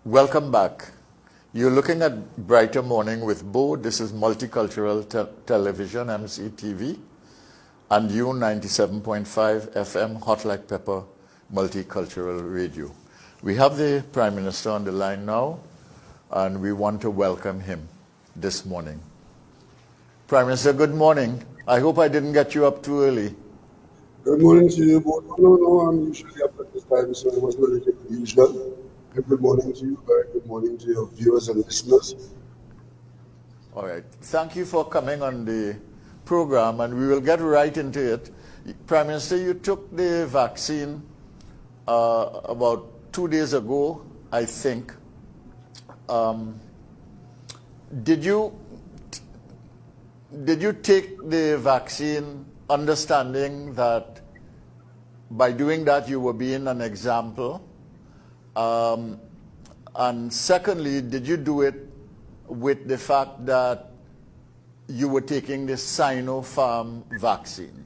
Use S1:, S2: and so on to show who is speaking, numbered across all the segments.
S1: Welcome back. You're looking at Brighter Morning with Bhoe. This is Multicultural Television, MCTV, and you 97.5 FM, Hot Like Pepper, Multicultural Radio. We have the Prime Minister on the line now, and we want to welcome him this morning. Prime Minister, good morning. I hope I didn't get you up too early.
S2: Good morning to you both. No, I'm usually up at this time, so it was not anything unusual. Good morning to you. Very good morning to your viewers and listeners.
S1: All right. Thank you for coming on the program, and we will get right into it. Prime Minister, you took the vaccine about 2 days ago, I think. Did you take the vaccine understanding that by doing that you were being an example? And secondly, did you do it with the fact that you were taking the Sinopharm vaccine?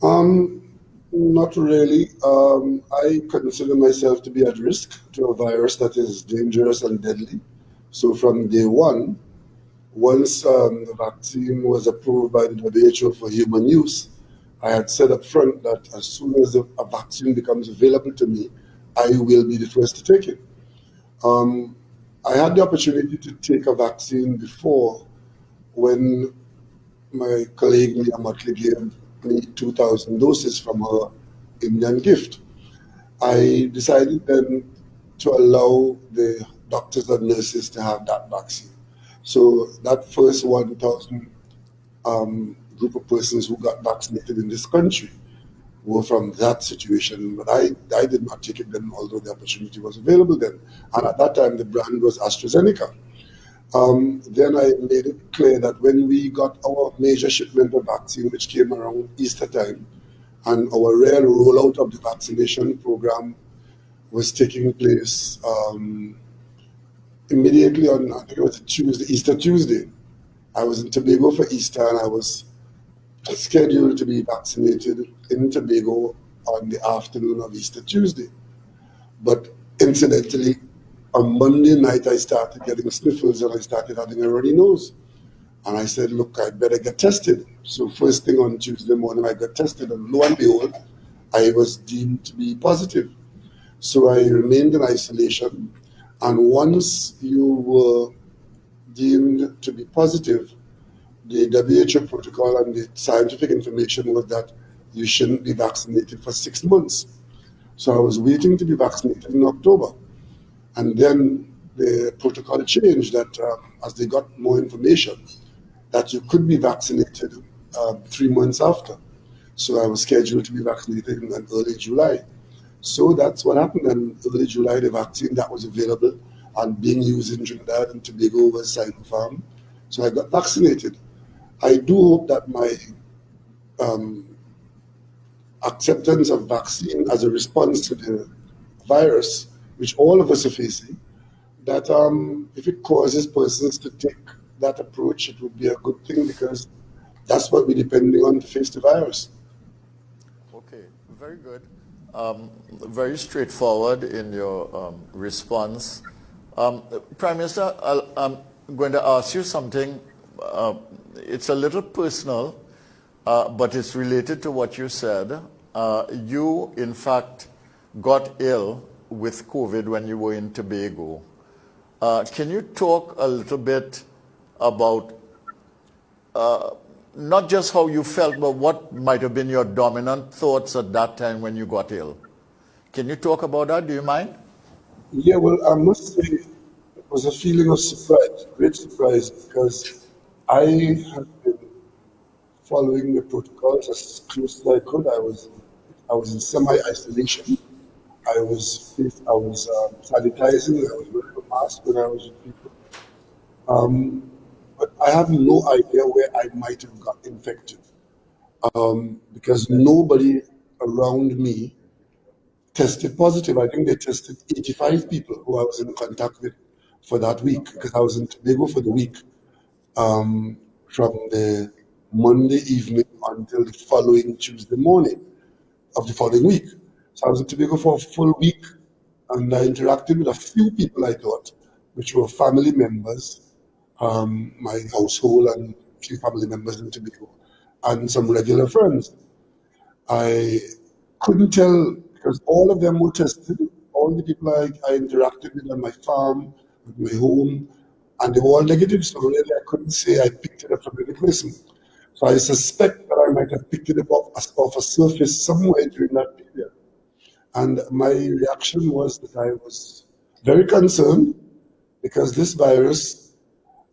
S2: Not really. I consider myself to be at risk to a virus that is dangerous and deadly. So from day one, once the vaccine was approved by the WHO for human use, I had said up front that as soon as a vaccine becomes available to me, I will be the first to take it. I had the opportunity to take a vaccine before when my colleague Mia Motley gave me 2,000 doses from her Indian gift. I decided then to allow the doctors and nurses to have that vaccine. So that first 1,000 group of persons who got vaccinated in this country were from that situation, but I did not take it then, although the opportunity was available then. And at that time, the brand was AstraZeneca. Then I made it clear that when we got our major shipment of vaccine, which came around Easter time, and our real rollout of the vaccination program was taking place immediately on, I think it was Tuesday, Easter Tuesday. I was in Tobago for Easter, and I was scheduled to be vaccinated in Tobago on the afternoon of Easter Tuesday. But incidentally, on Monday night, I started getting sniffles and I started having a runny nose. And I said, look, I better get tested. So first thing on Tuesday morning, I got tested, and lo and behold, I was deemed to be positive. So I remained in isolation. And once you were deemed to be positive, the WHO protocol and the scientific information was that you shouldn't be vaccinated for 6 months. So I was waiting to be vaccinated in October. And then the protocol changed that as they got more information, that you could be vaccinated 3 months after. So I was scheduled to be vaccinated in early July. So that's what happened. In early July, the vaccine that was available and being used in Trinidad and Tobago was Sinopharm. So I got vaccinated. I do hope that my acceptance of vaccine as a response to the virus, which all of us are facing, that if it causes persons to take that approach, it would be a good thing, because that's what we're depending on to face the virus.
S1: Okay, very good. Very straightforward in your response. Prime Minister, I'm going to ask you something. It's a little personal, but it's related to what you said. You, in fact, got ill with COVID when you were in Tobago. Can you talk a little bit about not just how you felt, but what might have been your dominant thoughts at that time when you got ill? Can you talk about that? Do you mind?
S2: Yeah, well, I must say it was a feeling of surprise, great surprise, because I had been following the protocols as close as I could. I was in semi-isolation. I was sanitizing. I was wearing a mask when I was with people. But I have no idea where I might have got infected, because nobody around me tested positive. I think they tested 85 people who I was in contact with for that week, because I was in Tobago for the week, from the Monday evening until the following Tuesday morning of the following week. So I was in Tobago for a full week, and I interacted with a few people I thought, which were family members, my household and a few family members in Tobago, and some regular friends. I couldn't tell because all of them were tested. All the people I interacted with on my farm, with my home, and they were all negative. So really, I couldn't say I picked it up from any person. So I suspect that I might have picked it up off a surface somewhere during that period. And my reaction was that I was very concerned because this virus,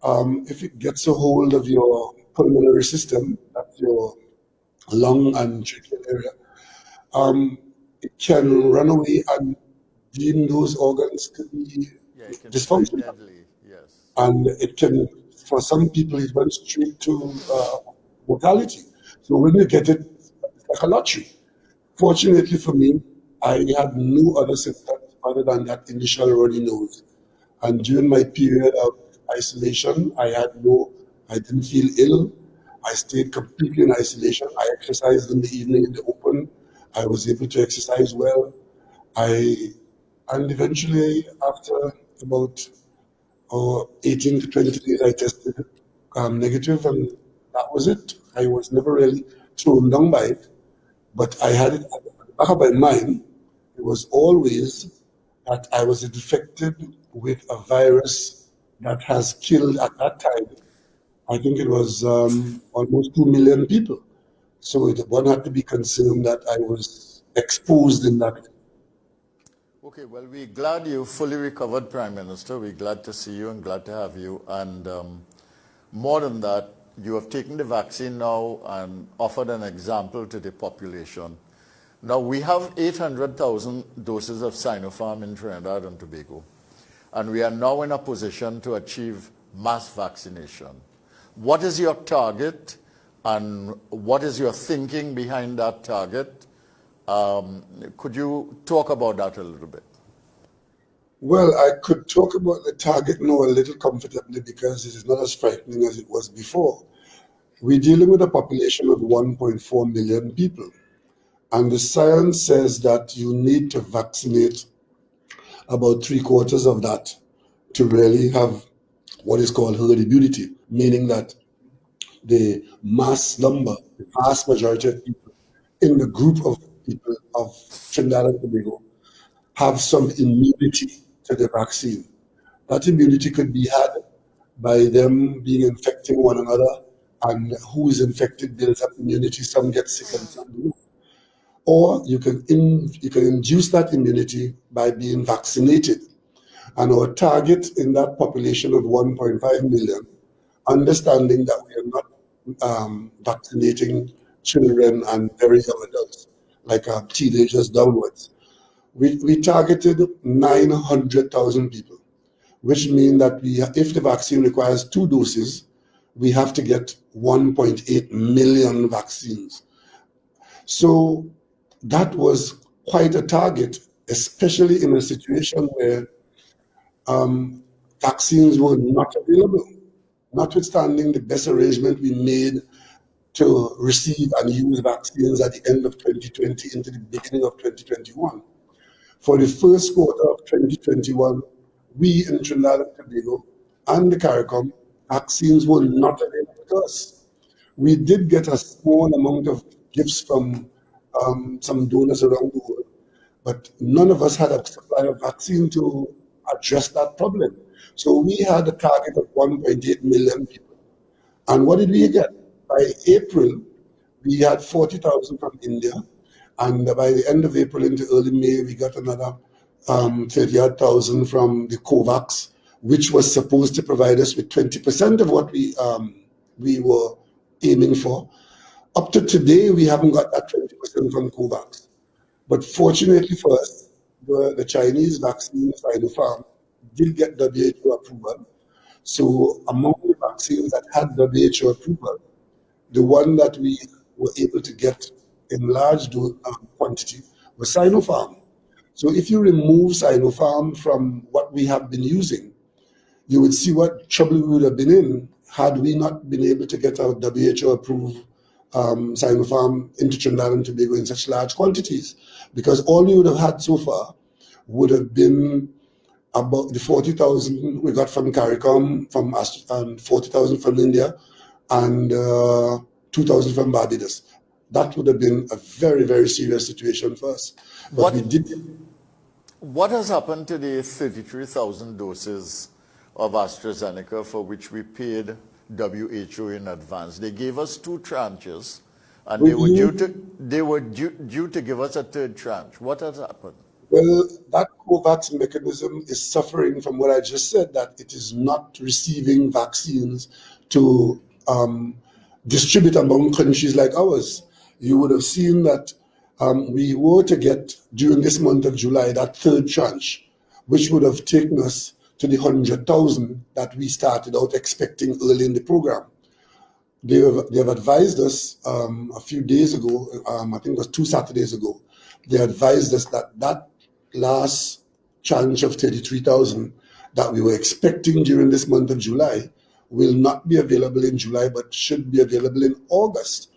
S2: if it gets a hold of your pulmonary system, that's your lung and tracheal area, it can run away and deem those organs to be
S1: Yeah, it can be very
S2: dysfunctional.
S1: deadly, yes.
S2: And it can, for some people, it went straight to mortality. So when you get it, it's like a lottery. Fortunately for me, I had no other symptoms other than that initial runny nose. And during my period of isolation, I didn't feel ill. I stayed completely in isolation. I exercised in the evening in the open. I was able to exercise well. I, and eventually, after about 18 to 20 days, I tested negative, and that was it. I was never really thrown down by it, but I had it at the back of my mind. It was always that I was infected with a virus that has killed at that time. I think it was almost 2 million people. So one had to be concerned that I was exposed in that.
S1: Okay, well, we're glad you fully recovered, Prime Minister. We're glad to see you and glad to have you. And more than that, you have taken the vaccine now and offered an example to the population. Now, we have 800,000 doses of Sinopharm in Trinidad and Tobago, and we are now in a position to achieve mass vaccination. What is your target, and what is your thinking behind that target? Could you talk about that a little bit?
S2: Well, I could talk about the target now a little comfortably because it is not as frightening as it was before. We're dealing with a population of 1.4 million people. And the science says that you need to vaccinate about 3/4 of that to really have what is called herd immunity, meaning that the mass number, the vast majority of people in the group of people of Trinidad and Tobago have some immunity to the vaccine. That immunity could be had by them being infecting one another, and who is infected builds up immunity. Some get sick and some do. Or you can induce that immunity by being vaccinated. And our target in that population of 1.5 million, understanding that we are not vaccinating children and very young adults, like teenagers downwards. We targeted 900,000 people, which means that if the vaccine requires 2 doses, we have to get 1.8 million vaccines. So that was quite a target, especially in a situation where vaccines were not available, notwithstanding the best arrangement we made to receive and use vaccines at the end of 2020 into the beginning of 2021. For the first quarter of 2021, we in Trinidad and Tobago and the CARICOM, vaccines were not available to us. We did get a small amount of gifts from some donors around the world, but none of us had a supply of vaccine to address that problem. So we had a target of 1.8 million people. And what did we get? By April, we had 40,000 from India. And by the end of April into early May, we got another 30,000 from the COVAX, which was supposed to provide us with 20% of what we were aiming for. Up to today, we haven't got that 20% from COVAX. But fortunately for us, the Chinese vaccine, Sinopharm, did get WHO approval. So among the vaccines that had WHO approval, the one that we were able to get in large quantity was Sinopharm. So if you remove Sinopharm from what we have been using, you would see what trouble we would have been in had we not been able to get our WHO approved Sinopharm into Trinidad and Tobago in such large quantities. Because all we would have had so far would have been about the 40,000 we got from CARICOM, and 40,000 from India, and 2,000 from Barbados. That would have been a very, very serious situation for us. But we did.
S1: What has happened to the 33,000 doses of AstraZeneca for which we paid WHO in advance? They gave us 2 tranches, and they were due to give us a 3rd tranche. What has happened?
S2: Well, that COVAX mechanism is suffering from what I just said, that it is not receiving vaccines to distribute among countries like ours. You would have seen that we were to get, during this month of July, that 3rd tranche, which would have taken us to the 100,000 that we started out expecting early in the program. They have advised us a few days ago, I think it was 2 Saturdays ago, they advised us that that last tranche of 33,000 that we were expecting during this month of July will not be available in July, but should be available in August.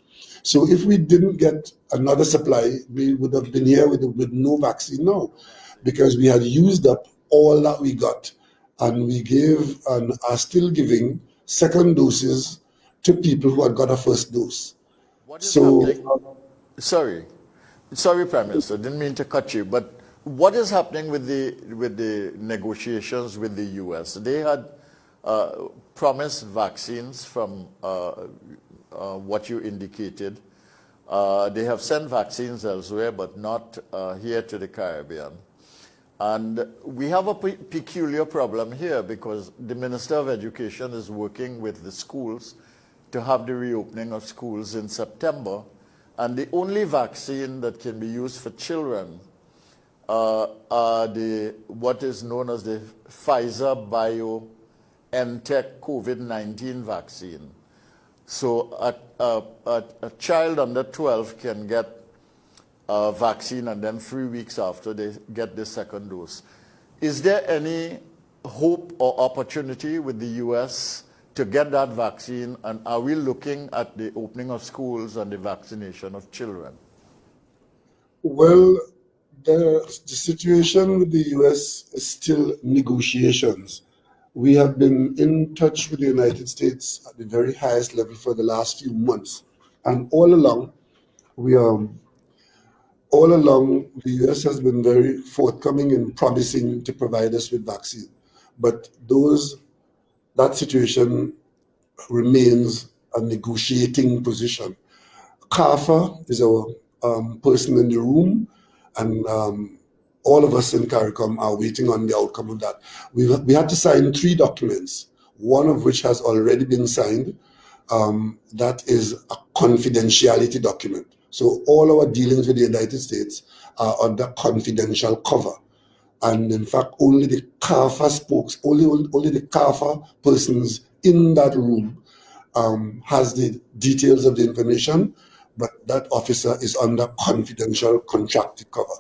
S2: So if we didn't get another supply, we would have been here with no vaccine now, because we had used up all that we got, and we gave and are still giving 2nd doses to people who had got a 1st dose.
S1: What is happening? Sorry, Prime Minister, didn't mean to cut you, but what is happening with the negotiations with the U.S.? They had promised vaccines from what you indicated. They have sent vaccines elsewhere, but not here to the Caribbean. And we have a peculiar problem here because the Minister of Education is working with the schools to have the reopening of schools in September. And the only vaccine that can be used for children are what is known as the Pfizer BioNTech COVID-19 vaccine. So a child under 12 can get a vaccine, and then 3 weeks after they get the 2nd dose. Is there any hope or opportunity with the U.S. to get that vaccine, and are we looking at the opening of schools and the vaccination of children?
S2: Well, the situation with the U.S. is still negotiations. We have been in touch with the United States at the very highest level for the last few months, and all along, the U.S. has been very forthcoming in promising to provide us with vaccine, but that situation remains a negotiating position. CARFA is our person in the room, and all of us in CARICOM are waiting on the outcome of that. We had to sign 3 documents, one of which has already been signed. That is a confidentiality document. So all our dealings with the United States are under confidential cover. And in fact, only the CARFA only the CARFA persons in that room has the details of the information, but that officer is under confidential contracted cover.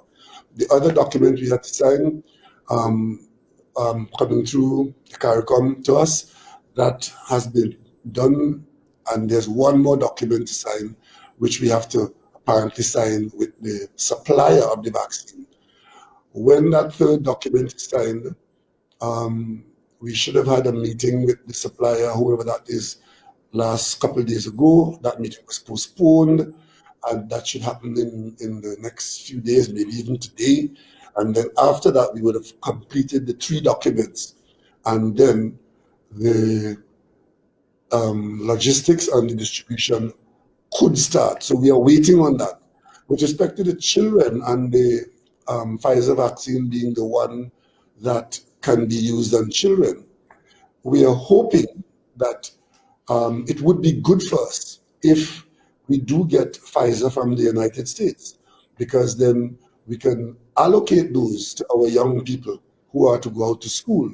S2: The other document we had to sign coming through the CARICOM to us, that has been done, and there's one more document to sign, which we have to apparently sign with the supplier of the vaccine. When that 3rd document is signed, we should have had a meeting with the supplier, whoever that is, last couple of days ago. That meeting was postponed, and that should happen in the next few days, maybe even today. And then after that, we would have completed the 3 documents, and then the logistics and the distribution could start. So we are waiting on that. With respect to the children and the Pfizer vaccine being the one that can be used on children, we are hoping that it would be good for us if we do get Pfizer from the United States, because then we can allocate those to our young people who are to go out to school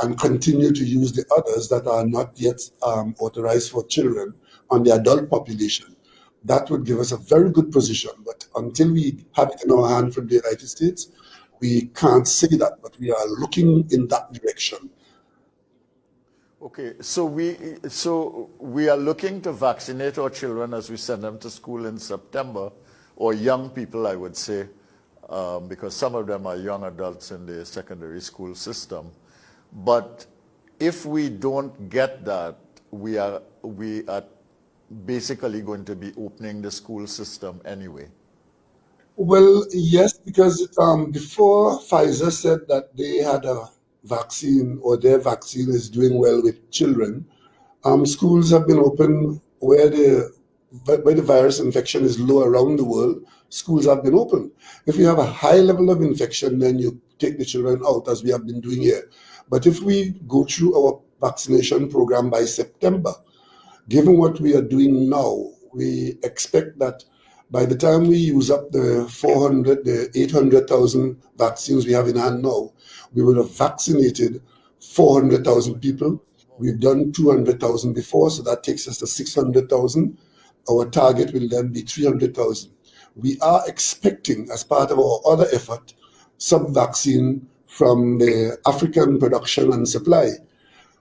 S2: and continue to use the others that are not yet authorized for children on the adult population. That would give us a very good position, but until we have it in our hand from the United States, we can't say that, but we are looking in that direction.
S1: Okay, so we are looking to vaccinate our children as we send them to school in September, or young people, I would say, because some of them are young adults in the secondary school system. But if we don't get that, we are basically going to be opening the school system anyway.
S2: Well, yes, because before Pfizer said that they had a vaccine or their vaccine is doing well with children, schools have been open where the virus infection is low around the world. Schools have been open. If you have a high level of infection, then you take the children out, as we have been doing here. But if we go through our vaccination program by September, given what we are doing now, we expect that by the time we use up the 800,000 vaccines we have in hand now, we will have vaccinated 400,000 people. We've done 200,000 before, so that takes us to 600,000. Our target will then be 300,000. We are expecting, as part of our other effort, some vaccine from the African production and supply.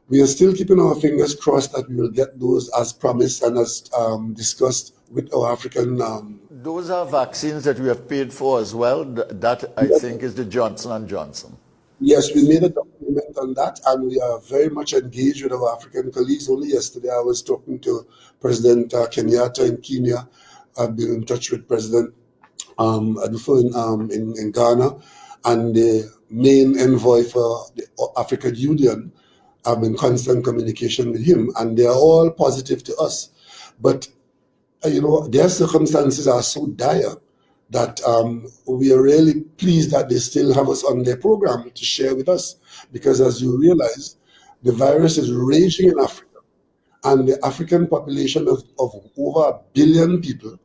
S2: We are still keeping our fingers crossed that we will get those as promised and as discussed with our African.
S1: Those are vaccines that we have paid for as well. That I think is the Johnson & Johnson.
S2: Yes, we made a document on that, and we are very much engaged with our African colleagues. Only yesterday I was talking to President Kenyatta in Kenya. I've been in touch with President Adufo in Ghana, and the main envoy for the African Union. I'm in constant communication with him, and they are all positive to us. But their circumstances are so dire that we are really pleased that they still have us on their program to share with us. Because as you realize, the virus is raging in Africa, and the African population of over 1 billion people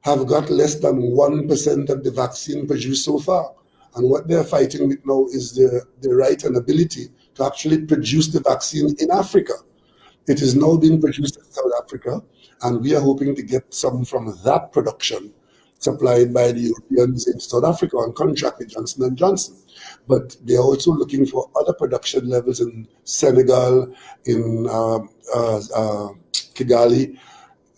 S2: have got less than 1% of the vaccine produced so far. And what they're fighting with now is the right and ability to actually produce the vaccine in Africa. It is now being produced in South Africa, and we are hoping to get some from that production supplied by the Europeans in South Africa on contract with Johnson & Johnson. But they are also looking for other production levels in Senegal, in Kigali,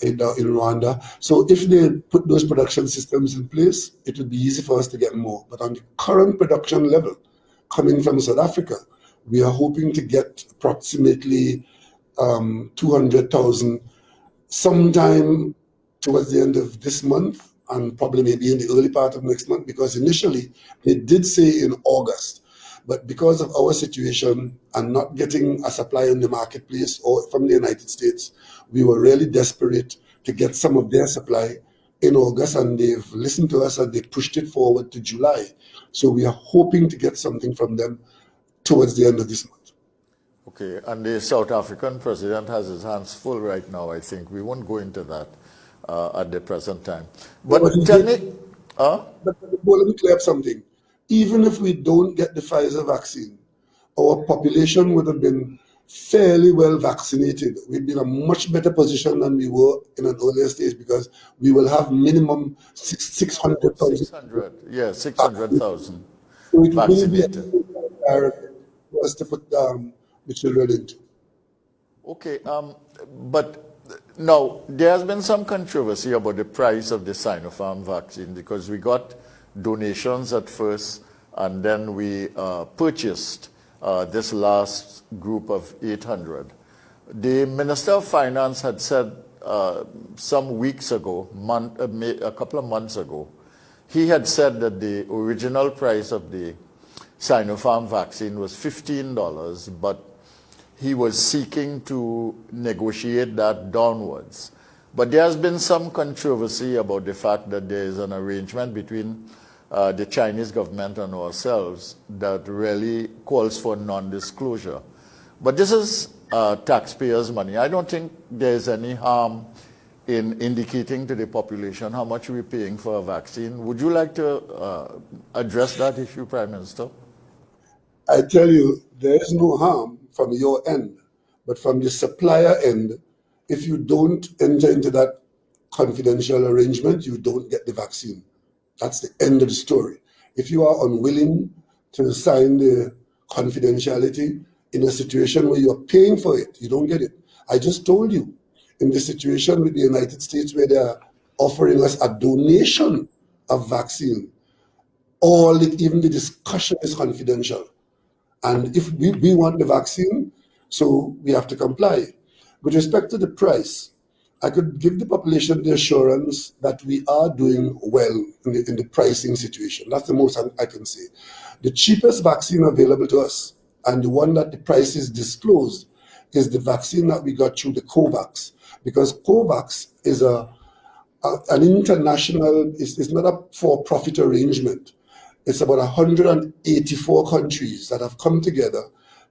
S2: in Rwanda. So if they put those production systems in place, it would be easy for us to get more. But on the current production level coming from South Africa, we are hoping to get approximately 200,000 sometime towards the end of this month, and probably maybe in the early part of next month, because initially they did say in August. But because of our situation and not getting a supply in the marketplace or from the United States, we were really desperate to get some of their supply in August, and they've listened to us and they pushed it forward to July. So we are hoping to get something from them towards the end of this month.
S1: Okay, and the South African president has his hands full right now, I think. We won't go into that at the present time. But tell me...
S2: But let me clear up something. Even if we don't get the Pfizer vaccine, our population would have been fairly well vaccinated. We'd be in a much better position than we were in an earlier stage, because we will have minimum 600,000.
S1: 600,000
S2: So it will
S1: vaccinated.
S2: be for us to put the children into.
S1: Okay, but now there has been some controversy about the price of the Sinopharm vaccine, because we got donations at first, and then we purchased this last group of 800. The Minister of Finance had said some weeks ago, a couple of months ago, he had said that the original price of the Sinopharm vaccine was $15, but he was seeking to negotiate that downwards. But there has been some controversy about the fact that there is an arrangement between the Chinese government and ourselves that really calls for non-disclosure. But this is taxpayers' money. I don't think there's any harm in indicating to the population how much we're paying for a vaccine. Would you like to address that issue, Prime Minister?
S2: I tell you, there is no harm from your end, but from the supplier end, if you don't enter into that confidential arrangement, you don't get the vaccine. That's the end of the story. If you are unwilling to sign the confidentiality in a situation where you're paying for it, you don't get it. I just told you, in the situation with the United States where they're offering us a donation of vaccine, even the discussion is confidential. And if we want the vaccine, so we have to comply. With respect to the price, I could give the population the assurance that we are doing well in the pricing situation. That's the most I can say. The cheapest vaccine available to us, and the one that the price is disclosed, is the vaccine that we got through the COVAX. Because COVAX is an international, it's not a for-profit arrangement. It's about 184 countries that have come together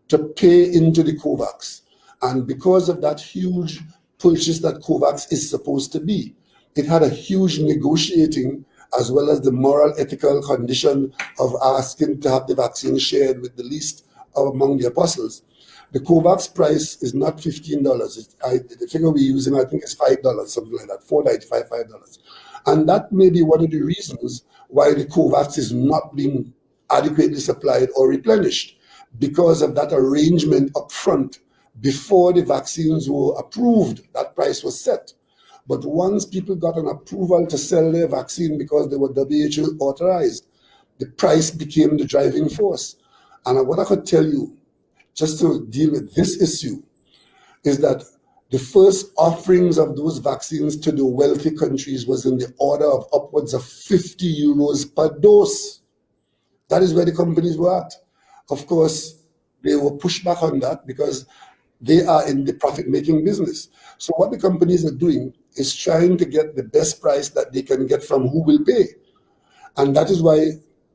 S2: to pay into the COVAX. And because of that huge purchase that COVAX is supposed to be, it had a huge negotiating as well as the moral, ethical condition of asking to have the vaccine shared with the least among the apostles. The COVAX price is not $15. The figure we're using, I think, is $5, something like that, $4.95, $5. And that may be one of the reasons why the COVAX is not being adequately supplied or replenished, because of that arrangement up front. Before the vaccines were approved, that price was set. But once people got an approval to sell their vaccine because they were WHO authorized, the price became the driving force. And what I could tell you, just to deal with this issue, is that the first offerings of those vaccines to the wealthy countries was in the order of upwards of 50 euros per dose. That is where the companies were at. Of course, they were pushed back on that because they are in the profit-making business. So what the companies are doing is trying to get the best price that they can get from who will pay. And that is why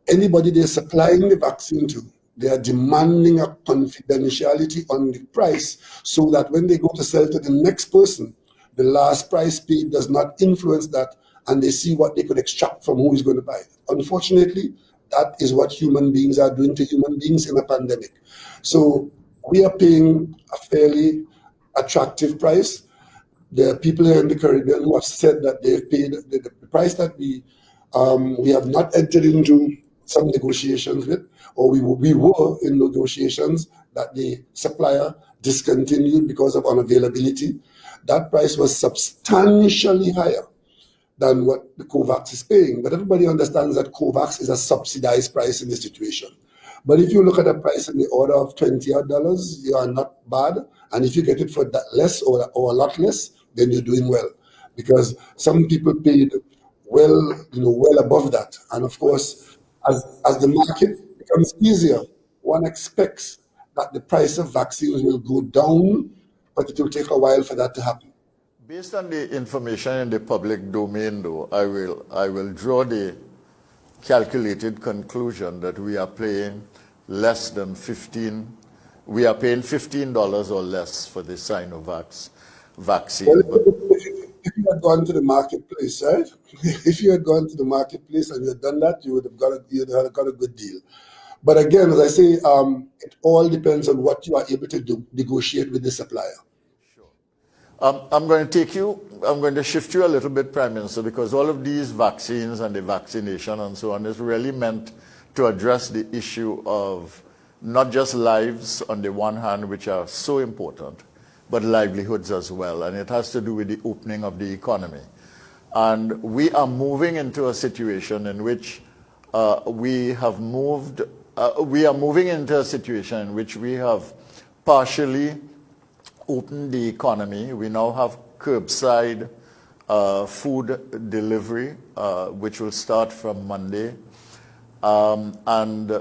S2: anybody they're supplying the vaccine to, they are demanding a confidentiality on the price so that when they go to sell to the next person, the last price paid does not influence that, and they see what they could extract from who is going to buy it. Unfortunately, that is what human beings are doing to human beings in a pandemic. So we are paying a fairly attractive price. There are people here in the Caribbean who have said that they've paid the price that we have not entered into some negotiations with, or we were in negotiations that the supplier discontinued because of unavailability. That price was substantially higher than what the COVAX is paying. But everybody understands that COVAX is a subsidized price in this situation. But if you look at a price in the order of $20, you are not bad. And if you get it for that less or a lot less, then you're doing well. Because some people paid well above that. And of course, as the market becomes easier, one expects that the price of vaccines will go down, but it will take a while for that to happen.
S1: Based on the information in the public domain, though, I will draw the calculated conclusion that we are paying less than we are paying $15 or less for the Sinovac vaccine.
S2: Well, if you had gone to the marketplace, right? If you had gone to the marketplace and you had done that, you would have got a good deal. But again, as I say, it all depends on what you are able to negotiate with the supplier.
S1: I'm going to shift you a little bit, Prime Minister, because all of these vaccines and the vaccination and so on is really meant to address the issue of not just lives on the one hand, which are so important, but livelihoods as well. And it has to do with the opening of the economy. And we are moving into a situation in which we are moving into a situation in which we have partially opened the economy. We now have curbside food delivery, which will start from Monday. And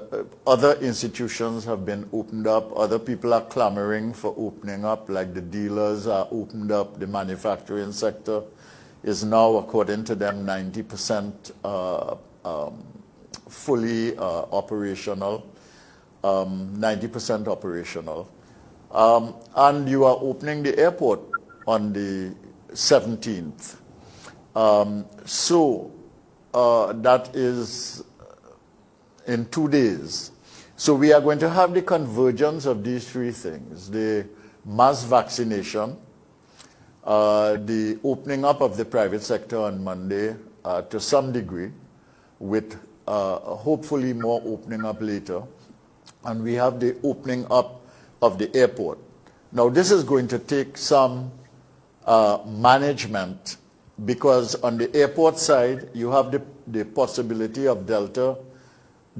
S1: other institutions have been opened up. Other people are clamoring for opening up, like the dealers are opened up. The manufacturing sector is now, according to them, 90% fully operational, 90% operational. And you are opening the airport on the 17th. So that is in 2 days. So we are going to have the convergence of these three things: the mass vaccination, the opening up of the private sector on Monday to some degree, with hopefully more opening up later. And we have the opening up of the airport. Now, this is going to take some management, because on the airport side, you have the possibility of Delta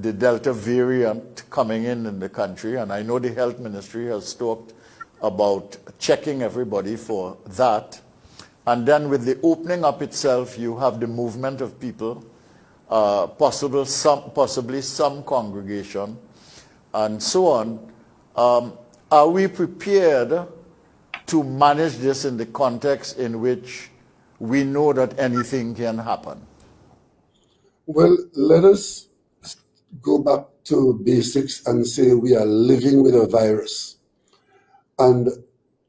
S1: the Delta variant coming in the country, and I know the health ministry has talked about checking everybody for that. And then with the opening up itself, you have the movement of people, possibly some congregation, and so on. Are we prepared to manage this in the context in which we know that anything can happen?
S2: Well, let us go back to basics and say we are living with a virus. And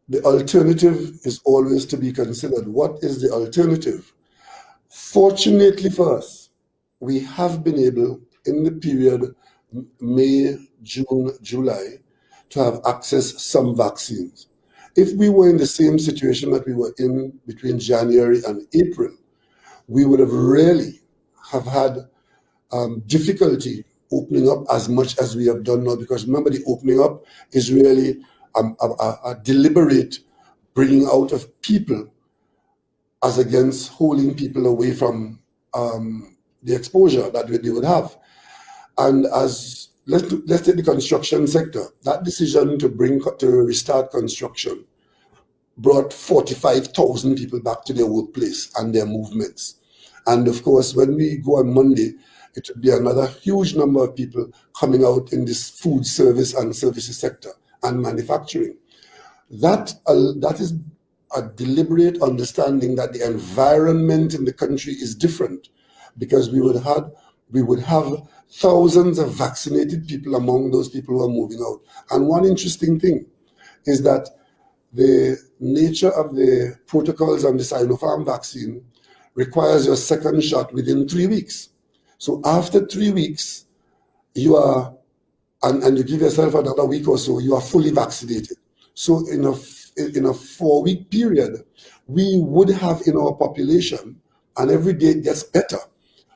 S2: the alternative is always to be considered. What is the alternative? Fortunately for us, we have been able, in the period May, June, July, to have access some vaccines. If we were in the same situation that we were in between January and April, we would have really have had difficulty opening up as much as we have done now, because remember, the opening up is really a deliberate bringing out of people as against holding people away from the exposure that they would have. And as let's take the construction sector, that decision to restart construction brought 45,000 people back to their workplace and their movements. And of course, when we go on Monday, it would be another huge number of people coming out in this food service and services sector and manufacturing. That is a deliberate understanding that the environment in the country is different, because we would have thousands of vaccinated people among those people who are moving out. And one interesting thing is that the nature of the protocols on the Sinopharm vaccine requires your second shot within 3 weeks. So after 3 weeks, you are, and you give yourself another week or so, you are fully vaccinated. So in a 4-week period, we would have in our population, and every day it gets better,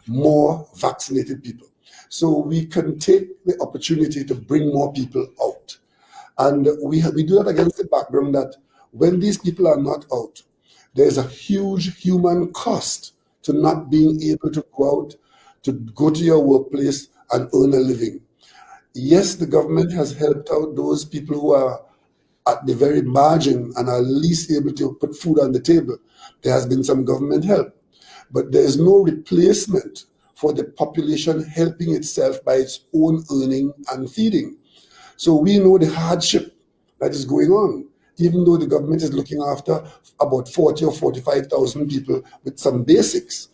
S2: more vaccinated people. So we can take the opportunity to bring more people out. And we do that against the background that when these people are not out, there's a huge human cost to not being able to go out, to go to your workplace and earn a living. Yes, the government has helped out those people who are at the very margin and are least able to put food on the table. There has been some government help, but there is no replacement for the population helping itself by its own earning and feeding. So we know the hardship that is going on, even though the government is looking after about 40 or 45,000 people with some basics.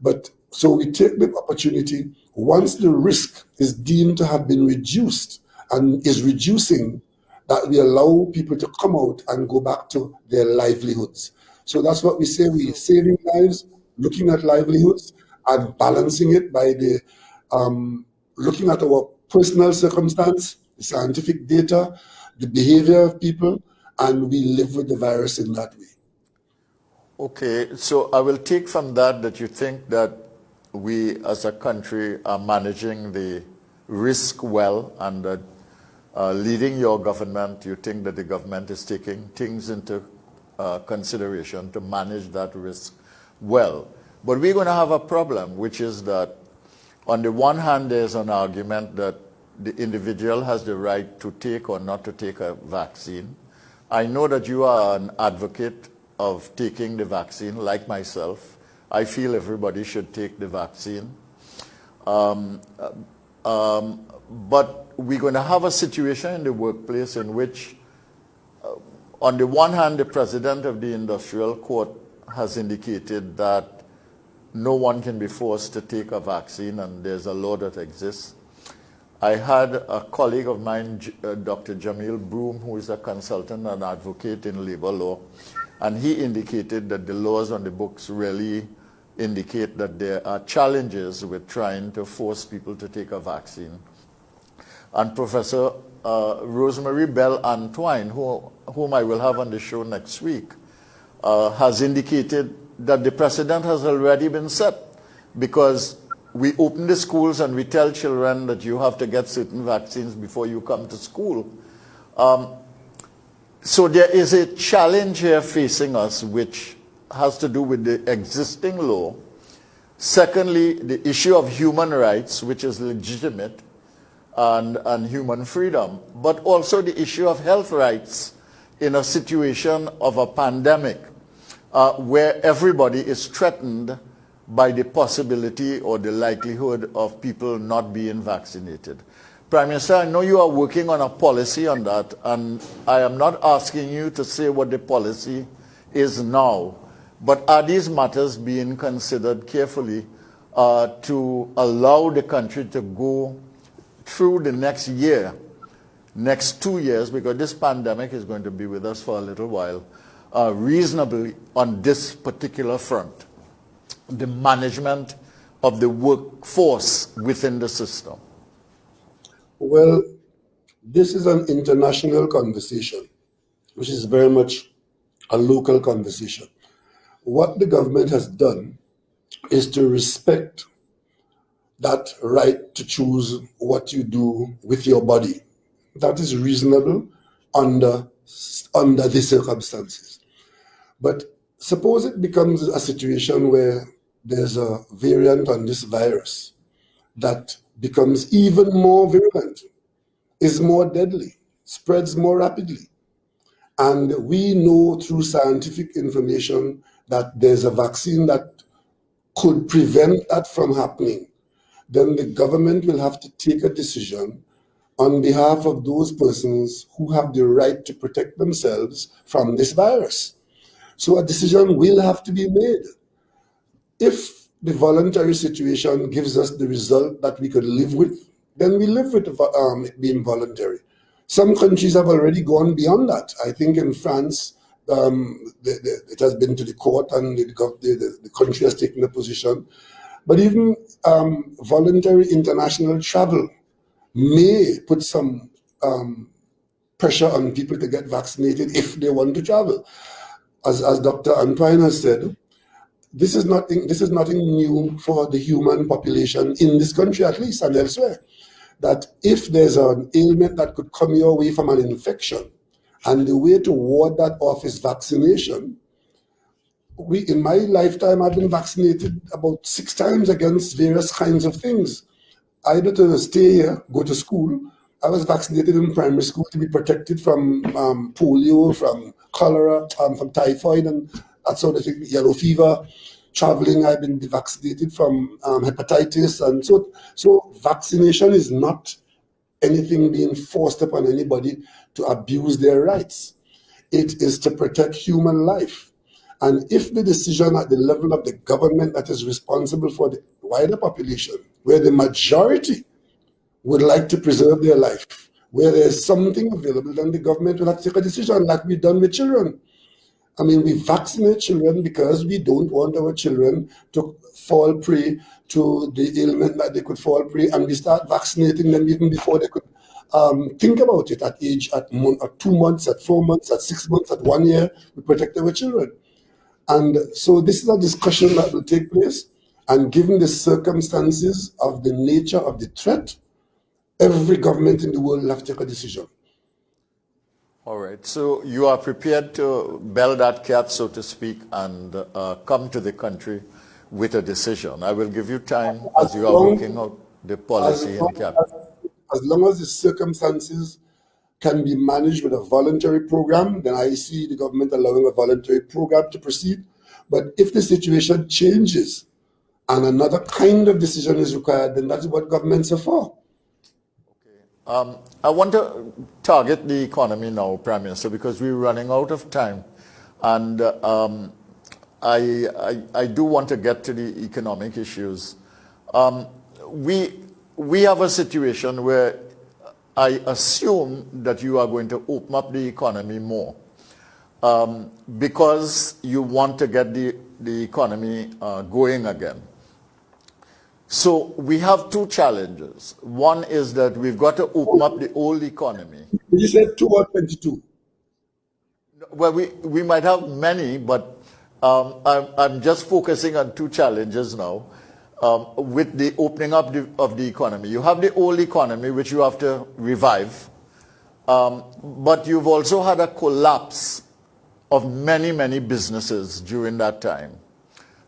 S2: But so we take the opportunity, once the risk is deemed to have been reduced and is reducing, that we allow people to come out and go back to their livelihoods. So that's what we say, we're saving lives, looking at livelihoods, and balancing it by the looking at our personal circumstance, the scientific data, the behavior of people, and we live with the virus in that way.
S1: Okay, so I will take from that you think that we as a country are managing the risk well, and that leading your government, you think that the government is taking things into consideration to manage that risk well. But we're going to have a problem, which is that on the one hand, there's an argument that the individual has the right to take or not to take a vaccine. I know that you are an advocate of taking the vaccine, like myself. I feel everybody should take the vaccine. But we're going to have a situation in the workplace in which, on the one hand, the president of the industrial court has indicated that no one can be forced to take a vaccine, and there's a law that exists. I had a colleague of mine, Dr. Jamil Broom, who is a consultant and advocate in labor law, and he indicated that the laws on the books really indicate that there are challenges with trying to force people to take a vaccine. And Professor Rosemary Bell Antoine, whom I will have on the show next week, has indicated that the precedent has already been set, because we open the schools and we tell children that you have to get certain vaccines before you come to school. So there is a challenge here facing us which has to do with the existing law. Secondly, the issue of human rights, which is legitimate, and human freedom, but also the issue of health rights in a situation of a pandemic where everybody is threatened by the possibility or the likelihood of people not being vaccinated. Prime Minister, I know you are working on a policy on that, and I am not asking you to say what the policy is now, but are these matters being considered carefully to allow the country to go through the next year, next 2 years, because this pandemic is going to be with us for a little while, reasonably on this particular front, the management of the workforce within the system?
S2: Well, this is an international conversation, which is very much a local conversation. What the government has done is to respect that right to choose what you do with your body. That is reasonable under the circumstances. But suppose it becomes a situation where there's a variant on this virus that becomes even more virulent, is more deadly, spreads more rapidly. And we know through scientific information that there's a vaccine that could prevent that from happening. Then the government will have to take a decision on behalf of those persons who have the right to protect themselves from this virus. So a decision will have to be made. If the voluntary situation gives us the result that we could live with, then we live with it being voluntary. Some countries have already gone beyond that. I think in France, it has been to the court and the country has taken a position. But even voluntary international travel may put some pressure on people to get vaccinated if they want to travel. As Dr. Antoine has said, this is nothing new for the human population in this country, at least, and elsewhere. That if there's an ailment that could come your way from an infection, and the way to ward that off is vaccination. In my lifetime, I've been vaccinated about 6 times against various kinds of things. Either to stay here, go to school. I was vaccinated in primary school to be protected from polio, from cholera, from typhoid, and that sort of thing, yellow fever. Traveling, I've been vaccinated from hepatitis. And so vaccination is not anything being forced upon anybody to abuse their rights. It is to protect human life. And if the decision at the level of the government that is responsible for the wider population, where the majority would like to preserve their life, where there's something available, then the government will have to take a decision like we've done with children. I mean, we vaccinate children because we don't want our children to fall prey to the ailment that they could fall prey, and we start vaccinating them even before they could think about it at 2 months, at 4 months, at 6 months, at 1 year. We protect our children. And so this is a discussion that will take place. And given the circumstances of the nature of the threat, every government in the world will have to take a decision.
S1: All right. So you are prepared to bell that cat, so to speak, and come to the country with a decision. I will give you time as you are working out the policy in cabinet.
S2: As long as the circumstances can be managed with a voluntary program, then I see the government allowing a voluntary program to proceed. But if the situation changes and another kind of decision is required, then that's what governments are for.
S1: Okay. I want to target the economy now, Prime Minister, because we're running out of time. And I do want to get to the economic issues. We have a situation where I assume that you are going to open up the economy more because you want to get the economy going again. So we have 2 challenges. One is that we've got to open up the old economy.
S2: You said 2 or 22?
S1: Well, we might have many, but I'm just focusing on 2 challenges now. With the opening up of the economy. You have the old economy, which you have to revive, but you've also had a collapse of many, many businesses during that time.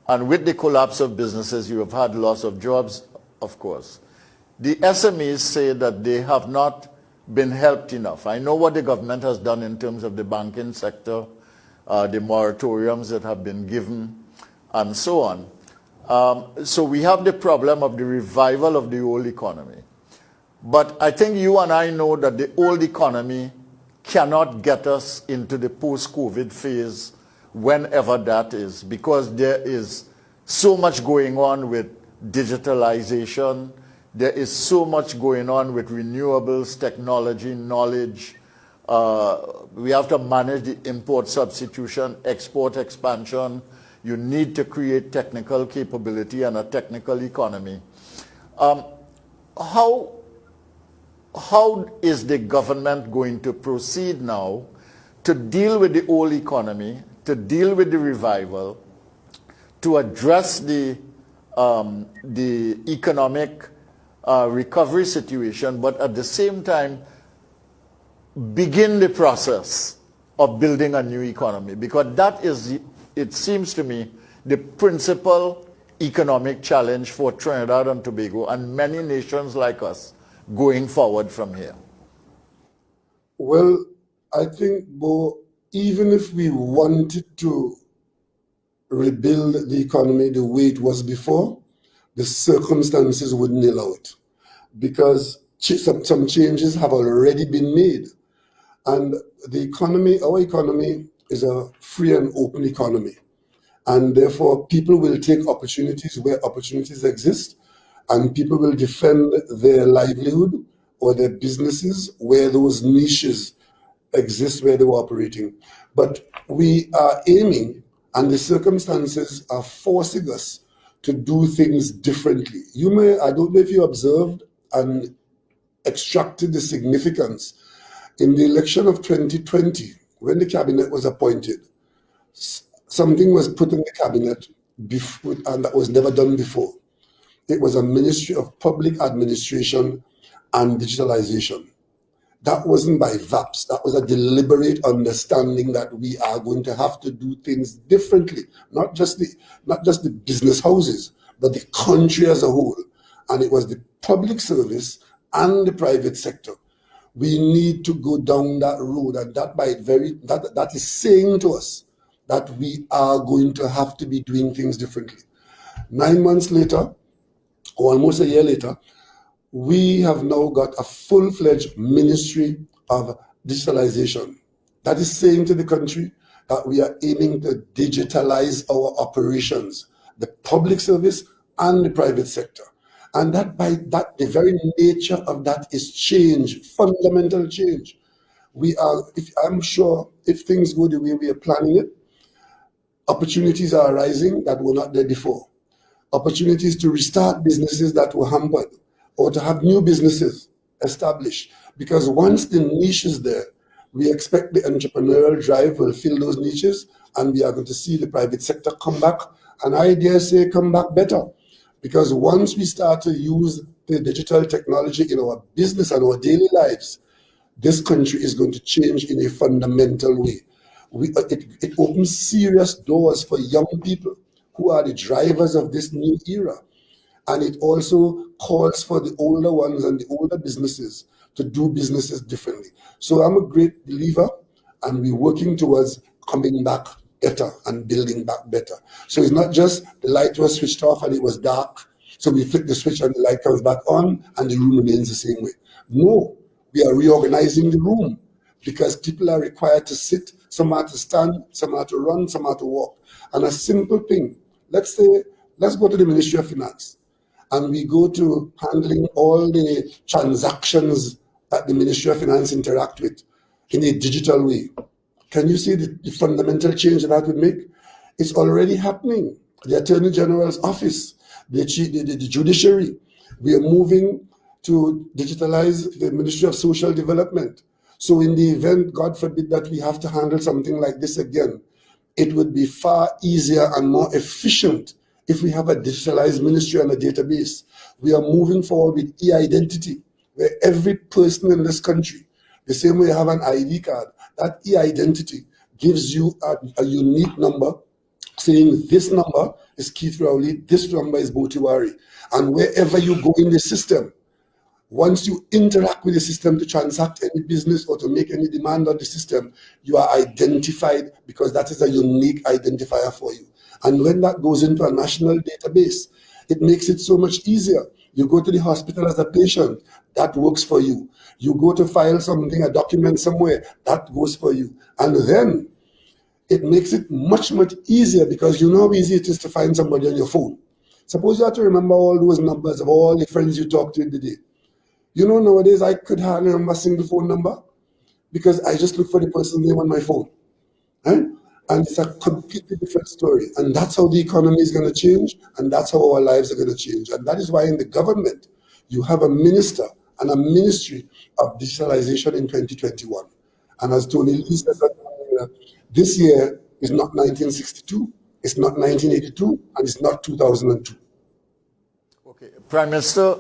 S1: And with the collapse of businesses, you have had loss of jobs, of course. The SMEs say that they have not been helped enough. I know what the government has done in terms of the banking sector, the moratoriums that have been given, and so on. So we have the problem of the revival of the old economy. But I think you and I know that the old economy cannot get us into the post-COVID phase, whenever that is, because there is so much going on with digitalization. There is so much going on with renewables, technology, knowledge. We have to manage the import substitution, export expansion. You need to create technical capability and a technical economy. How is the government going to proceed now to deal with the old economy, to deal with the revival, to address the economic recovery situation, but at the same time begin the process of building a new economy? Because that is, it seems to me, the principal economic challenge for Trinidad and Tobago and many nations like us going forward from here.
S2: Well, I think, Bhoe, even if we wanted to rebuild the economy the way it was before, the circumstances wouldn't allow it, because some changes have already been made. And the economy, our economy, is a free and open economy. And therefore, people will take opportunities where opportunities exist, and people will defend their livelihood or their businesses where those niches exist, where they were operating. But we are aiming, and the circumstances are forcing us to do things differently. I don't know if you observed and extracted the significance in the election of 2020, when the cabinet was appointed. Something was put in the cabinet before, and that was never done before. It was a Ministry of Public Administration and Digitalization. That wasn't by VAPS. That was a deliberate understanding that we are going to have to do things differently, not just the business houses, but the country as a whole. And it was the public service and the private sector. We need to go down that road, and that is saying to us that we are going to have to be doing things differently. 9 months later, or almost a year later, we have now got a full-fledged Ministry of Digitalization. That is saying to the country that we are aiming to digitalize our operations, the public service and the private sector. And that the very nature of that is change, fundamental change. I'm sure if things go the way we are planning it, opportunities are arising that were not there before. Opportunities to restart businesses that were hampered, or to have new businesses established. Because once the niche is there, we expect the entrepreneurial drive will fill those niches, and we are going to see the private sector come back, and I dare say come back better. Because once we start to use the digital technology in our business and our daily lives, this country is going to change in a fundamental way. It opens serious doors for young people who are the drivers of this new era. And it also calls for the older ones and the older businesses to do businesses differently. So I'm a great believer, and we're working towards coming back better and building back better. So it's not just the light was switched off and it was dark, so we flick the switch and the light comes back on and the room remains the same way. No, we are reorganizing the room, because people are required to sit, some are to stand, some are to run, some are to walk. And a simple thing, let's go to the Ministry of Finance, and we go to handling all the transactions that the Ministry of Finance interact with in a digital way. Can you see the fundamental change that would make? It's already happening. The Attorney General's office, the judiciary, we are moving to digitalize the Ministry of Social Development. So in the event, God forbid, that we have to handle something like this again, it would be far easier and more efficient if we have a digitalized ministry and a database. We are moving forward with e-identity, where every person in this country, the same way you have an ID card, that e-identity gives you a unique number saying this number is Keith Rowley, this number is Bhoe. And wherever you go in the system, once you interact with the system to transact any business or to make any demand on the system, you are identified because that is a unique identifier for you. And when that goes into a national database, it makes it so much easier. You go to the hospital as a patient, that works for you. You go to file something, a document somewhere, that goes for you. And then it makes it much, much easier because you know how easy it is to find somebody on your phone. Suppose you have to remember all those numbers of all the friends you talked to in the day. You know, nowadays I could hardly remember a single phone number because I just look for the person's name on my phone. Right? And it's a completely different story. And that's how the economy is going to change, and that's how our lives are going to change. And that is why in the government, you have a minister and a ministry of digitalization in 2021. And as Tony Lee said, this year is not 1962, it's not 1982, and it's not 2002.
S1: Okay, Prime Minister,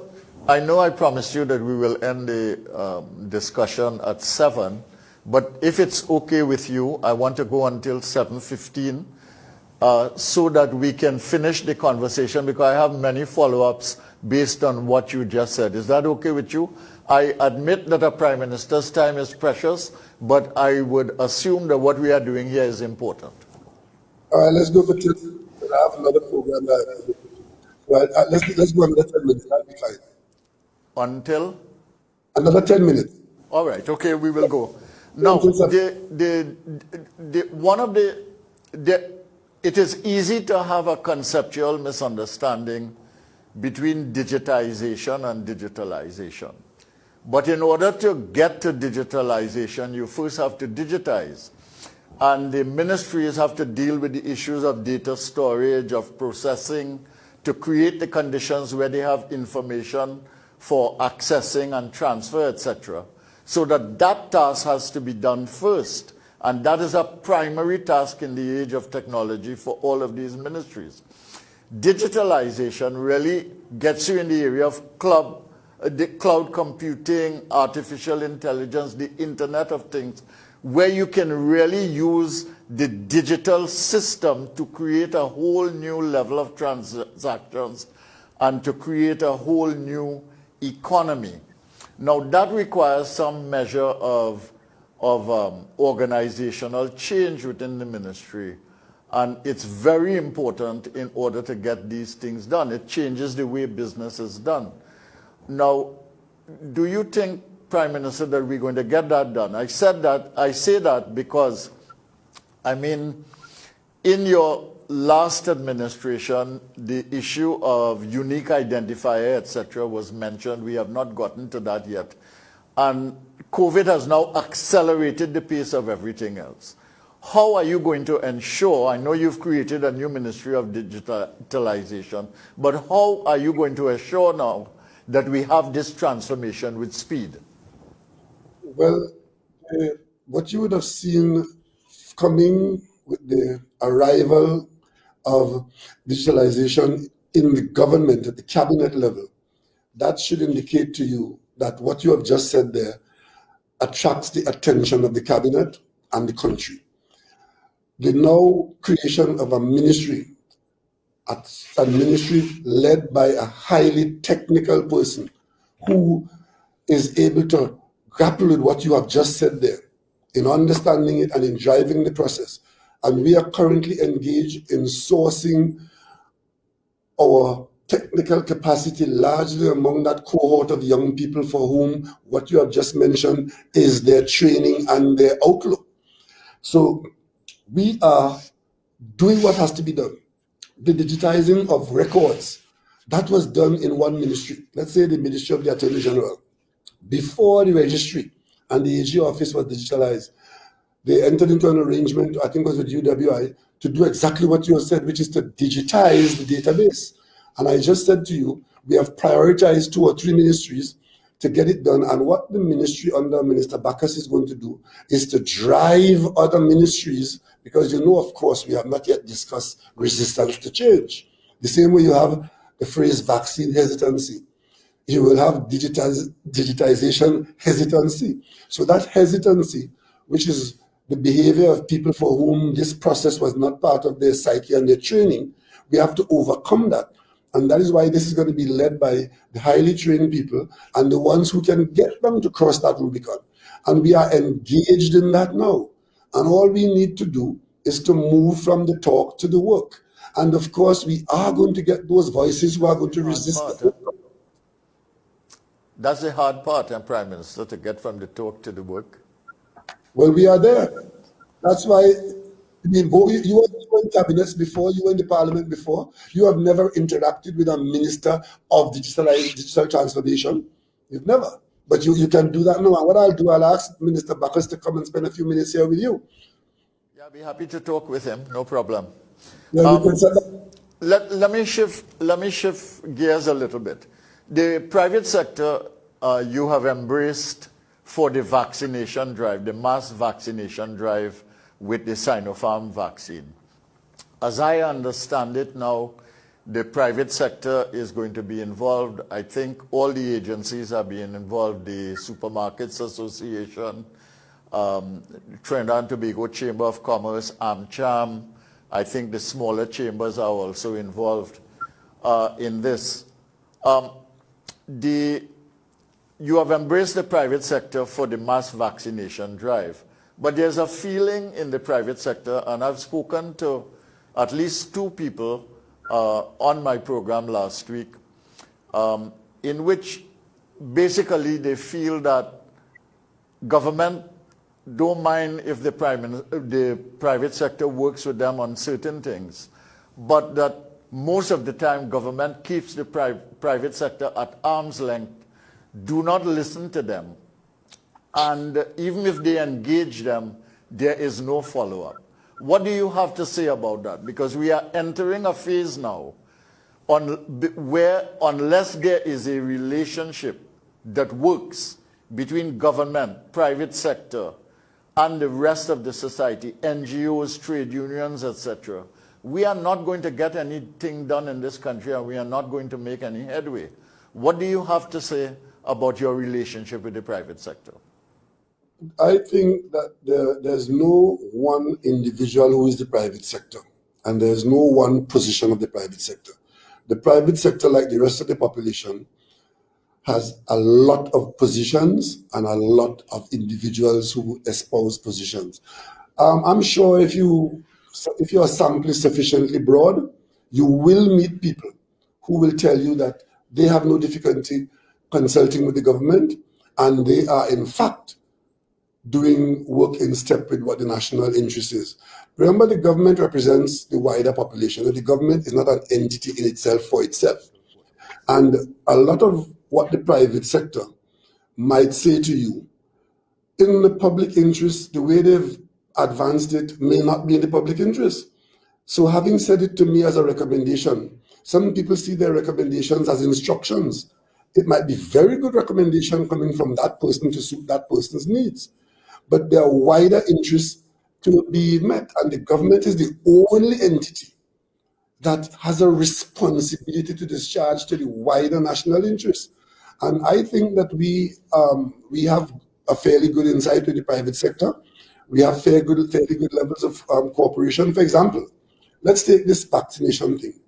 S1: I know I promised you that we will end the discussion at 7, but if it's okay with you, I want to go until 7:15 so that we can finish the conversation because I have many follow-ups based on what you just said. Is that okay with you? I admit that a Prime Minister's time is precious, but I would assume that what we are doing here is important.
S2: All right, let's go for 10. I have another program. Well, let's go another 10 minutes. That'll be fine.
S1: Until?
S2: Another 10 minutes.
S1: All right, okay, we will go. Now, it is easy to have a conceptual misunderstanding between digitization and digitalization. But in order to get to digitalization, you first have to digitize. And the ministries have to deal with the issues of data storage, of processing, to create the conditions where they have information for accessing and transfer, etc. So that task has to be done first. And that is a primary task in the age of technology for all of these ministries. Digitalization really gets you in the area of the cloud computing, artificial intelligence, the Internet of Things, where you can really use the digital system to create a whole new level of transactions and to create a whole new economy. Now, that requires some measure of organizational change within the ministry. And it's very important in order to get these things done. It changes the way business is done. Now, do you think, Prime Minister, that we're going to get that done? I say that because, I mean, in your last administration, the issue of unique identifier, etc., was mentioned. We have not gotten to that yet. And COVID has now accelerated the pace of everything else. How are you going to ensure, I know you've created a new Ministry of Digitalization, but how are you going to assure now that we have this transformation with speed?
S2: Well, what you would have seen coming with the arrival of digitalization in the government at the cabinet level, that should indicate to you that what you have just said there attracts the attention of the cabinet and the country. The now creation of a ministry led by a highly technical person who is able to grapple with what you have just said there, in understanding it and in driving the process. And we are currently engaged in sourcing our technical capacity largely among that cohort of young people for whom what you have just mentioned is their training and their outlook. So we are doing what has to be done. The digitizing of records, that was done in one ministry. Let's say the Ministry of the Attorney General. Before the registry and the AG office was digitalized, they entered into an arrangement, I think it was with UWI, to do exactly what you have said, which is to digitize the database. And I just said to you, we have prioritized 2 or 3 ministries to get it done. And what the ministry under Minister Bacchus is going to do is to drive other ministries, because you know, of course, we have not yet discussed resistance to change. The same way you have the phrase vaccine hesitancy, you will have digitization hesitancy. So that hesitancy, which is the behavior of people for whom this process was not part of their psyche and their training. We have to overcome that. And that is why this is going to be led by the highly trained people and the ones who can get them to cross that Rubicon. And we are engaged in that now. And all we need to do is to move from the talk to the work. And of course, we are going to get those voices who are going to resist.
S1: That's the hard part, Prime Minister, to get from the talk to the work.
S2: Well, we are there. That's why, I mean, Bhoe, you were in cabinets before, you were in the parliament before. You have never interacted with a minister of digital transformation. You've never. But you can do that now. And what I'll do, I'll ask Minister Bacchus to come and spend a few minutes here with you.
S1: Yeah, I'll be happy to talk with him, no problem.
S2: Yeah,
S1: let me shift gears a little bit. The private sector you have embraced for the vaccination drive, the mass vaccination drive with the Sinopharm vaccine. As I understand it now, the private sector is going to be involved. I think all the agencies are being involved, the Supermarkets Association, Trinidad and Tobago Chamber of Commerce, AmCham. I think the smaller chambers are also involved in this. You have embraced the private sector for the mass vaccination drive, but there's a feeling in the private sector, and I've spoken to at least two people on my program last week, in which basically they feel that government don't mind if the private sector works with them on certain things, but that most of the time government keeps the private sector at arm's length, do not listen to them, and even if they engage them, there is no follow-up. What do you have to say about that? Because we are entering a phase now where unless there is a relationship that works between government, private sector, and the rest of the society, NGOs, trade unions, etc., we are not going to get anything done in this country, and we are not going to make any headway. What do you have to say about your relationship with the private sector?
S2: I think that there's no one individual who is the private sector, and there's no one position of the private sector. The private sector, like the rest of the population, has a lot of positions and a lot of individuals who espouse positions. I'm sure if your sample is sufficiently broad, you will meet people who will tell you that they have no difficulty consulting with the government, and they are in fact doing work in step with what the national interest is. Remember, the government represents the wider population, and the government is not an entity in itself for itself. And a lot of what the private sector might say to you, in the public interest, the way they've advanced it may not be in the public interest. So having said it to me as a recommendation, some people see their recommendations as instructions. It might be very good recommendation coming from that person to suit that person's needs, but there are wider interests to be met, and the government is the only entity that has a responsibility to discharge to the wider national interest. And I think that we have a fairly good insight to the private sector. We have fairly good levels of cooperation. For example, let's take this vaccination thing.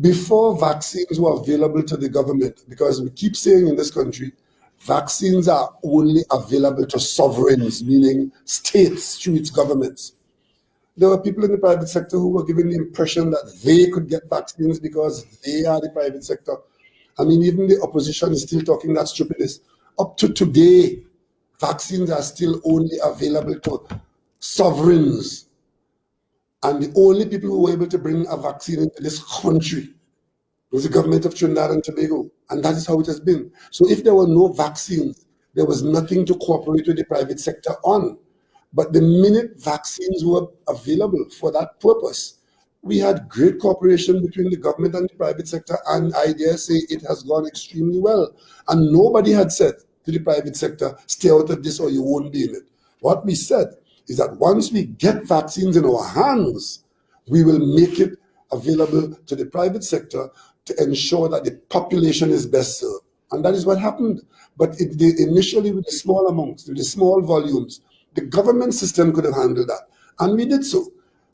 S2: Before vaccines were available to the government, because we keep saying in this country, vaccines are only available to sovereigns, meaning states through its governments. There were people in the private sector who were given the impression that they could get vaccines because they are the private sector. I mean, even the opposition is still talking that stupidness. Up to today, vaccines are still only available to sovereigns. And the only people who were able to bring a vaccine into this country was the government of Trinidad and Tobago. And that is how it has been. So if there were no vaccines, there was nothing to cooperate with the private sector on. But the minute vaccines were available for that purpose, we had great cooperation between the government and the private sector, and I dare say it has gone extremely well. And nobody had said to the private sector, stay out of this or you won't be in it. What we said is that once we get vaccines in our hands, we will make it available to the private sector to ensure that the population is best served. And that is what happened. But initially with the small amounts, with the small volumes, The government system could have handled that, and we did so.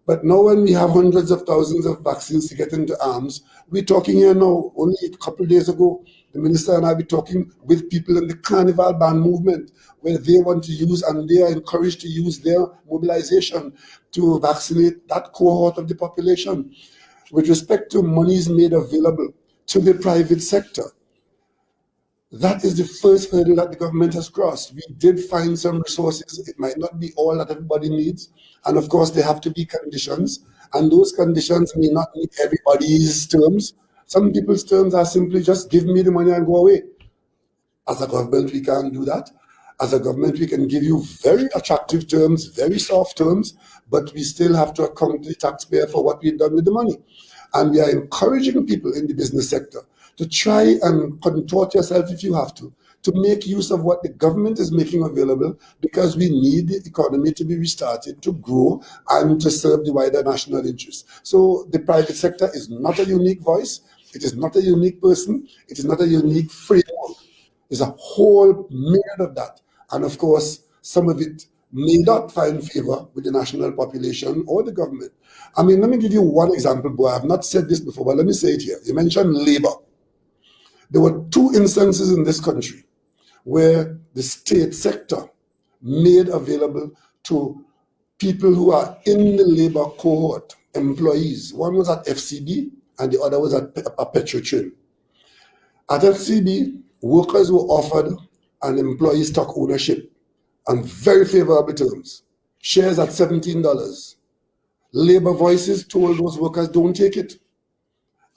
S2: But now when we have hundreds of thousands of vaccines to get into arms, we're talking here now, only a couple of days ago, the minister and I were talking with people in the Carnival Band movement, where they want to use and they are encouraged to use their mobilization to vaccinate that cohort of the population. With respect to monies made available to the private sector, that is the first hurdle that the government has crossed. We did find some resources. It might not be all that everybody needs. And of course, there have to be conditions. And those conditions may not meet everybody's terms. Some people's terms are simply just give me the money and go away. As a government, we can't do that. As a government, we can give you very attractive terms, very soft terms, but we still have to account to the taxpayer for what we've done with the money. And we are encouraging people in the business sector to try and contort yourself if you have to make use of what the government is making available, because we need the economy to be restarted, to grow, and to serve the wider national interest. So the private sector is not a unique voice. It is not a unique person. It is not a unique framework. There's a whole myriad of that. And of course, some of it may not find favor with the national population or the government. I mean, let me give you one example, Bhoe. I've not said this before, but let me say it here. You mentioned labor. There were two instances in this country where the state sector made available to people who are in the labor cohort, employees. One was at FCB and the other was at Petrotrin. At FCB, workers were offered an employee stock ownership on very favorable terms. Shares at $17. Labor Voices told those workers, don't take it.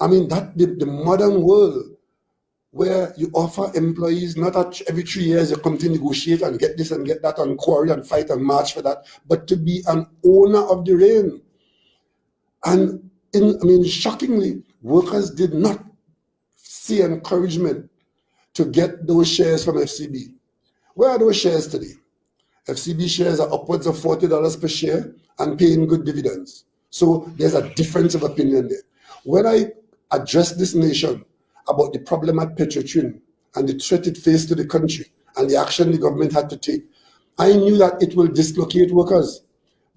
S2: I mean, that the modern world where you offer employees, not every 3 years you come to negotiate and get this and get that and quarry and fight and march for that, but to be an owner of the reign. And shockingly, workers did not see encouragement to get those shares from FCB. Where are those shares today? FCB shares are upwards of $40 per share and paying good dividends. So there's a difference of opinion there. When I address this nation about the problem at Petrotrin and the threat it faced to the country and the action the government had to take, I knew that it will dislocate workers.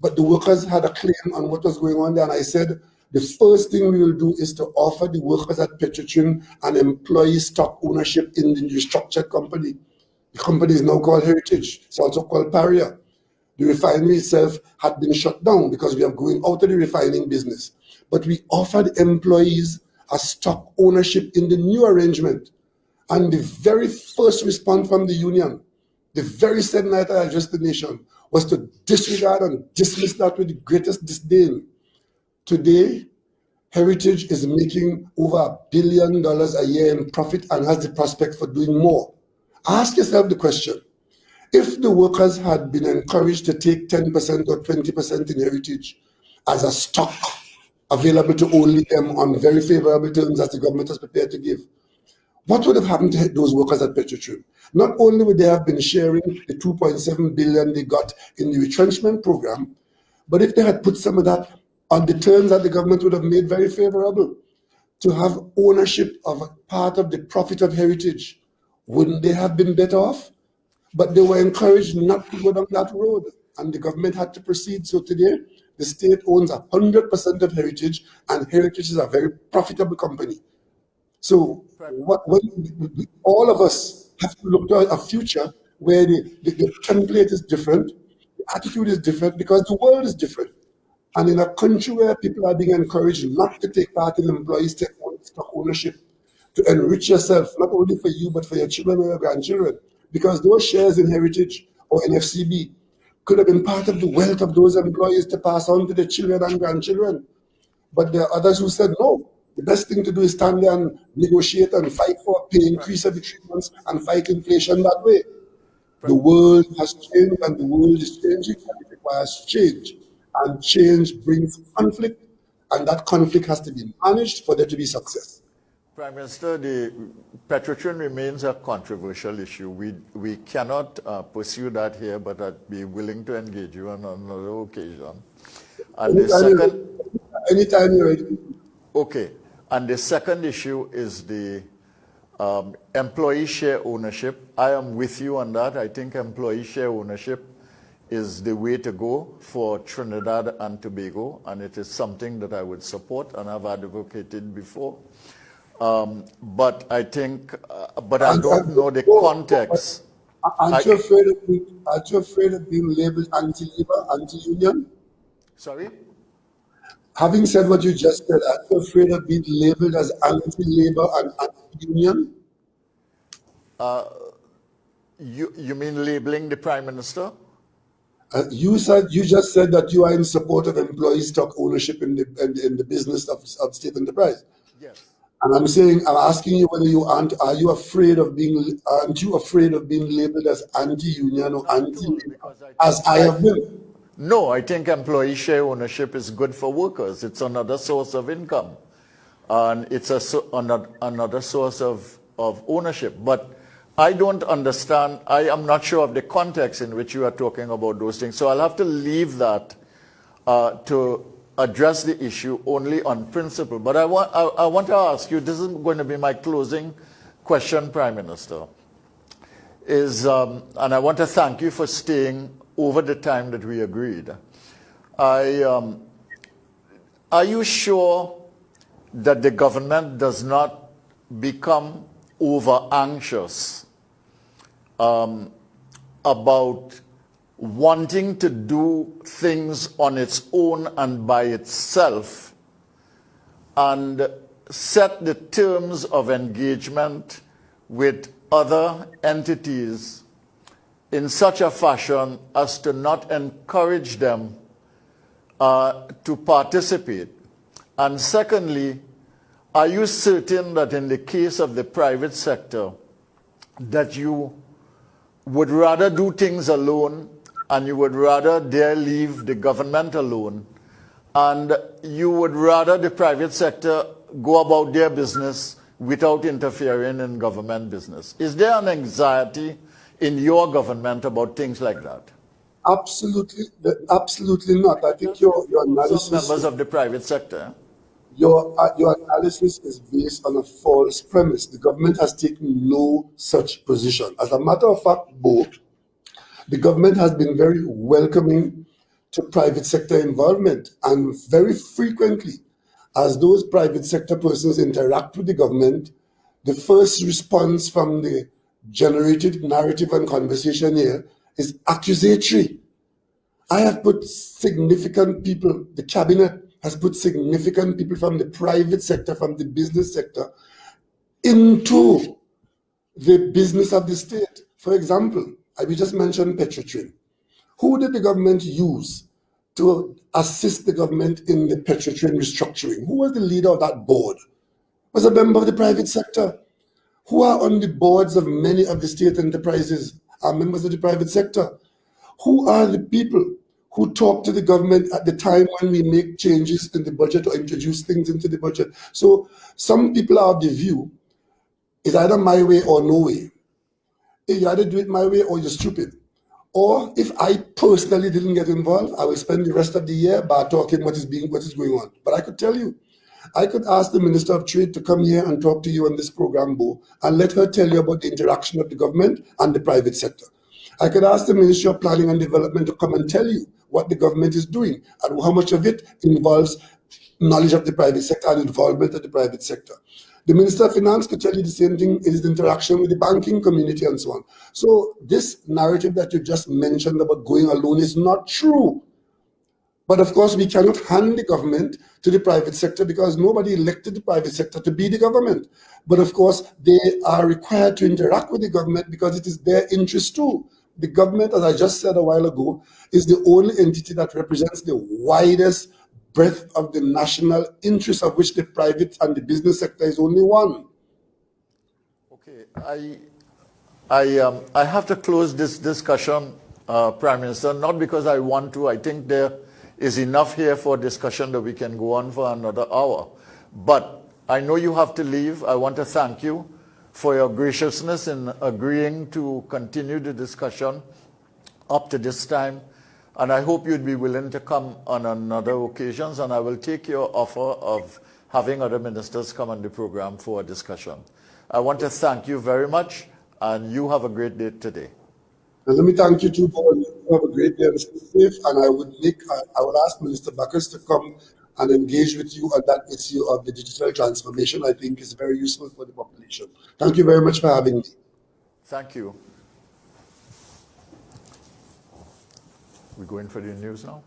S2: But the workers had a claim on what was going on there, and I said, the first thing we will do is to offer the workers at Petrotrin an employee stock ownership in the restructured company. The company is now called Heritage. It's also called Paria. The refinery itself had been shut down because we are going out of the refining business. But we offered employees a stock ownership in the new arrangement. And the very first response from the union, the very same night I addressed the nation, was to disregard and dismiss that with the greatest disdain. Today, Heritage is making over $1 billion a year in profit and has the prospect for doing more. Ask yourself the question, if the workers had been encouraged to take 10% or 20% in Heritage as a stock available to only them on very favorable terms as the government was prepared to give, what would have happened to those workers at Petrotrin? Not only would they have been sharing the $2.7 billion they got in the retrenchment program, but if they had put some of that on the terms that the government would have made very favorable, to have ownership of a part of the profit of Heritage, wouldn't they have been better off? But they were encouraged not to go down that road, and the government had to proceed. So today, the state owns 100% of Heritage, and Heritage is a very profitable company. So all of us have to look to a future where the template is different, the attitude is different, because the world is different. And in a country where people are being encouraged not to take part in employee stock ownership, to enrich yourself, not only for you, but for your children or your grandchildren, because those shares in Heritage or in FCB could have been part of the wealth of those employees to pass on to their children and grandchildren. But there are others who said, no, the best thing to do is stand there and negotiate and fight for a pay increase every 3 months and fight inflation that way. The world has changed and the world is changing, and it requires change. And change brings conflict, and that conflict has to be managed for there to be success.
S1: Prime Minister, the Petrotrin remains a controversial issue. We cannot pursue that here, but I'd be willing to engage you on another occasion. And
S2: anytime you're ready.
S1: Okay. And the second issue is the employee share ownership. I am with you on that. I think employee share ownership is the way to go for Trinidad and Tobago, and it is something that I would support and have advocated before. But I think, but I don't know the context.
S2: Aren't you afraid of being labeled anti-labor, anti-union?
S1: Sorry?
S2: Having said what you just said, aren't you afraid of being labeled as anti-labor and anti-union?
S1: You mean labeling the Prime Minister?
S2: You just said that you are in support of employee stock ownership in the business of state enterprise.
S1: Yes.
S2: And I'm asking you whether aren't you afraid of being labeled as anti-union or anti-labor, as I have been?
S1: No, I think employee share ownership is good for workers. It's another source of income, and it's another source of ownership. But I don't understand. I am not sure of the context in which you are talking about those things. So I'll have to leave that to address the issue only on principle. But I want to ask you, this is going to be my closing question, Prime Minister, and I want to thank you for staying over the time that we agreed. Are you sure that the government does not become over anxious about wanting to do things on its own and by itself and set the terms of engagement with other entities in such a fashion as to not encourage them to participate? And secondly, are you certain that in the case of the private sector that you would rather do things alone and you would rather dare leave the government alone and you would rather the private sector go about their business without interfering in government business? Is there an anxiety in your government about things like that?
S2: Absolutely not. I think your analysis...
S1: Some members of the private sector.
S2: Your analysis is based on a false premise. The government has taken no such position. As a matter of fact, Bhoe, the government has been very welcoming to private sector involvement, and very frequently, as those private sector persons interact with the government, the first response from the generated narrative and conversation here is accusatory. I have put significant people, the cabinet has put significant people from the private sector, from the business sector, into the business of the state. For example, we just mentioned Petrotrin. Who did the government use to assist the government in the Petrotrin restructuring? Who was the leader of that board? Was a member of the private sector. Who are on the boards of many of the state enterprises are members of the private sector. Who are the people who talk to the government at the time when we make changes in the budget or introduce things into the budget? So some people are of the view, it's either my way or no way. You either do it my way or you're stupid. Or if I personally didn't get involved, I will spend the rest of the year by talking what is going on. But I could tell you, I could ask the Minister of Trade to come here and talk to you on this program, Bhoe, and let her tell you about the interaction of the government and the private sector. I could ask the Ministry of Planning and Development to come and tell you what the government is doing and how much of it involves knowledge of the private sector and involvement of the private sector. The Minister of Finance could tell you the same thing in his interaction with the banking community and so on. So this narrative that you just mentioned about going alone is not true. But of course, we cannot hand the government to the private sector because nobody elected the private sector to be the government. But of course, they are required to interact with the government because it is their interest too. The government, as I just said a while ago, is the only entity that represents the widest breadth of the national interest, of which the private and the business sector is only one.
S1: Okay, I have to close this discussion, Prime Minister, not because I want to. I think there is enough here for discussion that we can go on for another hour. But I know you have to leave. I want to thank you for your graciousness in agreeing to continue the discussion up to this time. And I hope you'd be willing to come on another occasions, and I will take your offer of having other ministers come on the program for a discussion. I want to thank you very much, and you have a great day today.
S2: And let me thank you too for have a great day and stay safe. And I would ask Minister Buckers to come and engage with you on that issue of the digital transformation. I think is very useful for the population. Thank you very much for having me.
S1: Thank you. We go in for the news now?